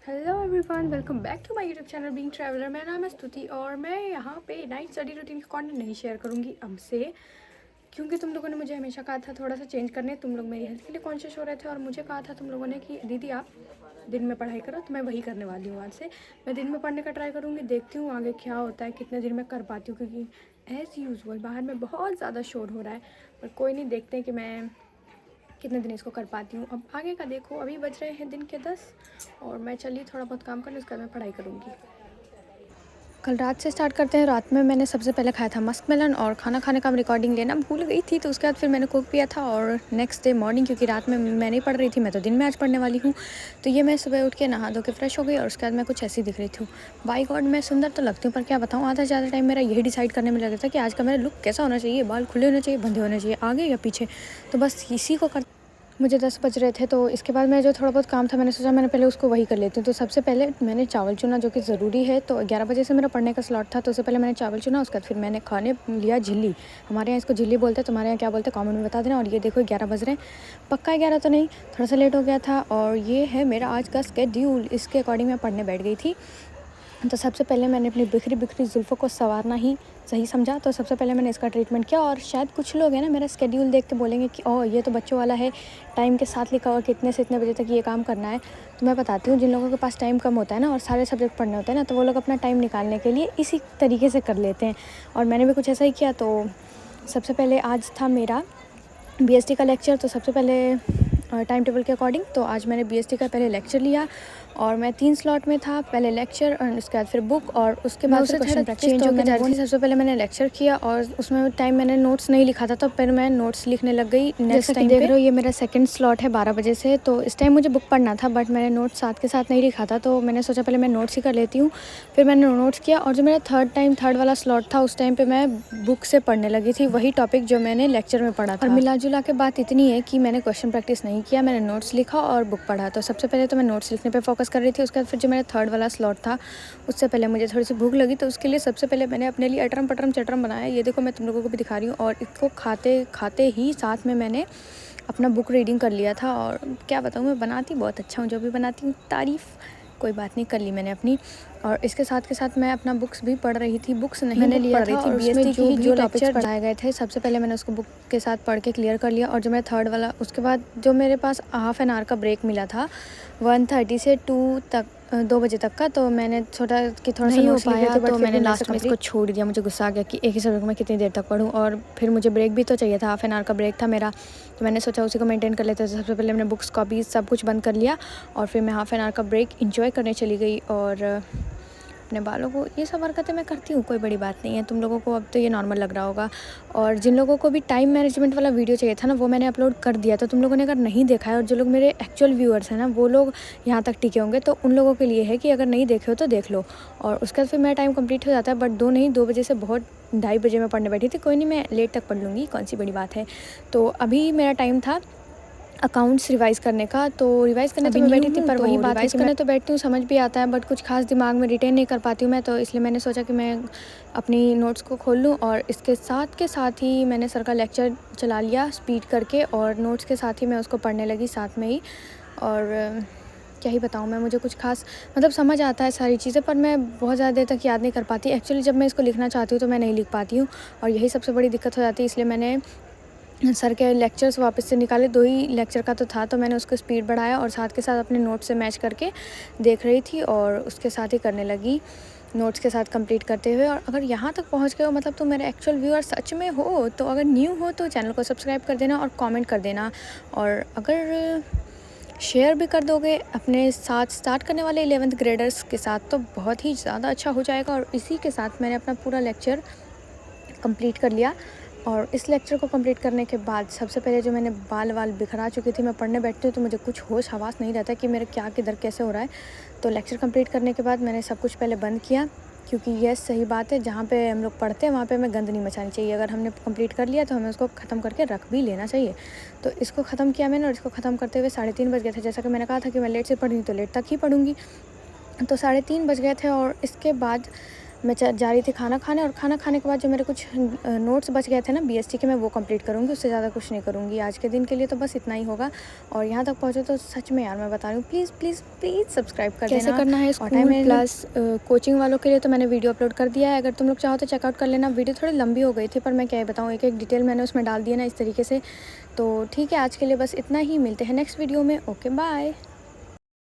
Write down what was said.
Hello everyone, welcome back to my YouTube channel being traveller. मेरा नाम है स्तुति और मैं यहाँ पे नाइट स्टडी रूटीन का कंटेंट नहीं शेयर करूँगी अब से, क्योंकि तुम लोगों ने मुझे हमेशा कहा था थोड़ा सा चेंज करने। तुम लोग मेरी हेल्थ के लिए कॉन्शियस हो रहे थे और मुझे कहा था तुम लोगों ने कि दीदी आप दिन में पढ़ाई करो, तो मैं वही करने वाली हूँ। आज से मैं दिन में पढ़ने का ट्राई करूँगी, देखती हूँ आगे क्या होता है, कितने दिन में कर पाती हूँ, क्योंकि एज़ यूजुअल बाहर में बहुत ज़्यादा शोर हो रहा है। पर कोई नहीं, देखते हैं कि मैं कितने दिन इसको कर पाती हूँ। अब आगे का देखो, अभी बज रहे हैं दिन के 10 और मैं चली थोड़ा बहुत काम करने, उसके बाद मैं पढ़ाई करूँगी। कल रात से स्टार्ट करते हैं। रात में मैंने सबसे पहले खाया था मस्क मेलन और खाना खाने का रिकॉर्डिंग लेना भूल गई थी, तो उसके बाद फिर मैंने कोक पिया था। और नेक्स्ट डे मॉर्निंग, क्योंकि रात में मैं नहीं पढ़ रही थी, मैं तो दिन में आज पढ़ने वाली हूँ, तो ये मैं सुबह उठ के नहा धो के फ्रेश हो गई और उसके बाद मैं कुछ ऐसी दिख रही थी। बाय गॉड, मैं सुंदर तो लगती हूँ, पर क्या बताऊँ, आधा ज़्यादा टाइम मेरा यही डिसाइड करने में लगा था कि आज का मेरा लुक कैसा होना चाहिए, बाल खुले होने चाहिए, बंधे होने चाहिए, आगे या पीछे, तो बस इसी को कर। मुझे 10 बज रहे थे, तो इसके बाद मैं जो थोड़ा बहुत काम था मैंने सोचा मैंने पहले उसको वही कर लेती हूँ। तो सबसे पहले मैंने चावल चुना, जो कि ज़रूरी है। तो 11 बजे से मेरा पढ़ने का स्लॉट था, तो उससे पहले मैंने चावल चुना। उसके बाद फिर मैंने खाने लिया झिल्ली। हमारे यहाँ इसको झिल्ली बोलते हैं, तुम्हारे यहाँ क्या बोलते हैं कमेंट में बता देना। और ये देखो 11 बज रहे हैं, पक्का 11 तो नहीं, थोड़ा सा लेट हो गया था। और ये है मेरा आज का स्केड्यूल, इसके अकॉर्डिंग मैं पढ़ने बैठ गई थी। तो सबसे पहले मैंने अपनी बिखरी बिखरी जुल्फ़ों को संवारना ही सही समझा, तो सबसे पहले मैंने इसका ट्रीटमेंट किया। और शायद कुछ लोग हैं ना, मेरा स्केड्यूल देख के बोलेंगे कि ओह ये तो बच्चों वाला है, टाइम के साथ लिखा हुआ कितने से इतने बजे तक ये काम करना है। तो मैं बताती हूँ, जिन लोगों के पास टाइम कम होता है ना और सारे सब्जेक्ट पढ़ने होते हैं ना, तो वो लोग अपना टाइम निकालने के लिए इसी तरीके से कर लेते हैं। और मैंने भी कुछ ऐसा ही किया। तो सबसे पहले आज था मेरा बीएसटी का लेक्चर। तो सबसे पहले टाइम टेबल के अकॉर्डिंग तो आज मैंने बीएसटी का पहले लेक्चर लिया और मैं 3 स्लॉट में था, पहले लेक्चर और उसके बाद फिर बुक और उसके बाद फिर क्वेश्चन प्रैक्टिस चेंज हो के जा रही थी। सबसे पहले मैंने लेक्चर किया और उसमें टाइम मैंने नोट्स नहीं लिखा था, तो फिर मैं नोट्स लिखने लग गई नेक्स्ट टाइम। देख रहे हो ये मेरा सेकंड स्लॉट है 12 बजे से। तो इस टाइम मुझे बुक पढ़ना था, बट मैंने नोट्स साथ के साथ नहीं लिखा था, तो मैंने सोचा पहले मैं नोट्स ही कर लेती हूँ। फिर मैंने नोट्स किया और जो मेरा थर्ड वाला स्लॉट था, उस टाइम पर मैं बुक से पढ़ने लगी थी वही टॉपिक जो मैंने लेक्चर में पढ़ा था। और मिला जुला के बात इतनी है कि मैंने क्वेश्चन प्रैक्टिस नहीं किया, मैंने नोट्स लिखा और बुक पढ़ा। तो सबसे पहले तो मैं नोट्स लिखने पे फोकस कर रही थी। उसके बाद फिर जो मेरा थर्ड वाला स्लॉट था, उससे पहले मुझे थोड़ी सी भूख लगी, तो उसके लिए सबसे पहले मैंने अपने लिए अटरम पटरम चटरम बनाया। ये देखो मैं तुम लोगों को भी दिखा रही हूँ। और इसको खाते खाते ही साथ में मैंने अपना बुक रीडिंग कर लिया था। और क्या बताऊँ, मैं बनाती बहुत अच्छा हूँ, जो भी बनाती हूँ तारीफ़ कोई बात नहीं, कर ली मैंने अपनी। और इसके साथ के साथ मैं अपना बुक्स भी पढ़ रही थी। बुक्स नहीं मैंने लिया था, और उसमें जो लेक्चर पढ़ाए गए थे सबसे पहले मैंने उसको बुक के साथ पढ़ के क्लियर कर लिया। और जो मेरा थर्ड वाला, उसके बाद जो मेरे पास हाफ़ एन आवर का ब्रेक मिला था 1:30 से 2 बजे तक का, तो मैंने सोचा कि थोड़ा सा हो पाया, तो मैंने लास्ट में इसको छोड़ दिया। मुझे गुस्सा आ गया कि एक ही सब्जेक्ट में कितनी देर तक पढूं, और फिर मुझे ब्रेक भी तो चाहिए था, हाफ़ एन आवर का ब्रेक था मेरा, तो मैंने सोचा उसी को मेंटेन कर लेते। तो सबसे पहले मैंने बुक्स कॉपीज सब कुछ बंद कर लिया और फिर मैं हाफ़ एन आवर का ब्रेक इंजॉय करने चली गई। और अपने बालों को, ये सब हरकतें मैं करती हूँ, कोई बड़ी बात नहीं है। तुम लोगों को अब तो ये नॉर्मल लग रहा होगा। और जिन लोगों को भी टाइम मैनेजमेंट वाला वीडियो चाहिए था ना, वो मैंने अपलोड कर दिया। तो तुम लोगों ने अगर नहीं देखा है, और जो लोग मेरे एक्चुअल व्यूअर्स हैं ना, वो लोग यहाँ तक टिके होंगे, तो उन लोगों के लिए है कि अगर नहीं देखे हो तो देख लो। और उसके बाद फिर मेरा टाइम कंप्लीट हो जाता है, बट 2 बजे से बहुत 2:30 बजे मैं पढ़ने बैठी थी। कोई नहीं, मैं लेट तक पढ़ लूँगी, कौन सी बड़ी बात है। तो अभी मेरा टाइम था अकाउंट्स रिवाइज़ करने का। तो रिवाइज़ करने तो मैं बैठी थी, पर वही बात रिवाइज़ करने तो बैठती हूँ, समझ भी आता है, बट कुछ खास दिमाग में रिटेन नहीं कर पाती हूँ मैं। तो इसलिए मैंने सोचा कि मैं अपनी नोट्स को खोल लूँ, और इसके साथ के साथ ही मैंने सर का लेक्चर चला लिया स्पीड करके, और नोट्स के साथ ही मैं उसको पढ़ने लगी साथ में ही। और क्या ही बताऊँ मैं, मुझे कुछ खास मतलब समझ आता है सारी चीज़ें, पर मैं बहुत ज़्यादा देर तक याद नहीं कर पाती। एक्चुअली जब मैं इसको लिखना चाहती हूँ तो मैं नहीं लिख पाती हूँ, और यही सबसे बड़ी दिक्कत हो जाती है। इसलिए मैंने सर के लेक्चर्स वापस से निकाले, 2 ही लेक्चर का तो था, तो मैंने उसको स्पीड बढ़ाया और साथ के साथ अपने नोट्स से मैच करके देख रही थी, और उसके साथ ही करने लगी, नोट्स के साथ कंप्लीट करते हुए। और अगर यहाँ तक पहुँच गए हो, मतलब तुम मेरे एक्चुअल व्यूअर सच में हो, तो अगर न्यू हो तो चैनल को सब्सक्राइब कर देना और कमेंट कर देना। और अगर शेयर भी कर दोगे अपने साथ स्टार्ट करने वाले 11th ग्रेडर्स के साथ, तो बहुत ही ज़्यादा अच्छा हो जाएगा। और इसी के साथ मैंने अपना पूरा लेक्चर कंप्लीट कर लिया। और इस लेक्चर को कंप्लीट करने के बाद सबसे पहले जो मैंने बाल बिखरा चुकी थी, मैं पढ़ने बैठती हूँ तो मुझे कुछ होश हवास नहीं रहता कि मेरे क्या किधर कैसे हो रहा है। तो लेक्चर कंप्लीट करने के बाद मैंने सब कुछ पहले बंद किया, क्योंकि ये सही बात है, जहाँ पे हम लोग पढ़ते हैं वहाँ पे हमें गंद नहीं मचानी चाहिए। अगर हमने कंप्लीट कर लिया तो हमें उसको ख़त्म करके रख भी लेना चाहिए। तो इसको ख़त्म किया मैंने, और इसको ख़त्म करते हुए 3:30 बज गए थे। जैसा कि मैंने कहा था कि मैं लेट से पढ़ूँगी तो लेट तक ही पढ़ूँगी, तो 3:30 बज गए थे। और इसके बाद मैं जा रही थी खाना खाने, और खाना खाने के बाद जो मेरे कुछ नोट्स बच गए थे ना BST के, मैं वो कंप्लीट करूँगी, उससे ज़्यादा कुछ नहीं करूँगी आज के दिन के लिए। तो बस इतना ही होगा। और यहाँ तक पहुँचो तो सच में यार मैं बता रही हूँ, प्लीज़ प्लीज़ प्लीज़ सब्सक्राइब कर देना। कैसे करना है स्कूल प्लस कोचिंग वालों के लिए तो मैंने वीडियो अपलोड कर दिया है, अगर तुम लोग चाहो तो चेकआउट कर लेना। वीडियो थोड़ी लंबी हो गई थी, पर मैं क्या बताऊँ, एक एक डिटेल मैंने उसमें डाल दिया ना इस तरीके से। तो ठीक है, आज के लिए बस इतना ही, मिलते हैं नेक्स्ट वीडियो में। Okay bye.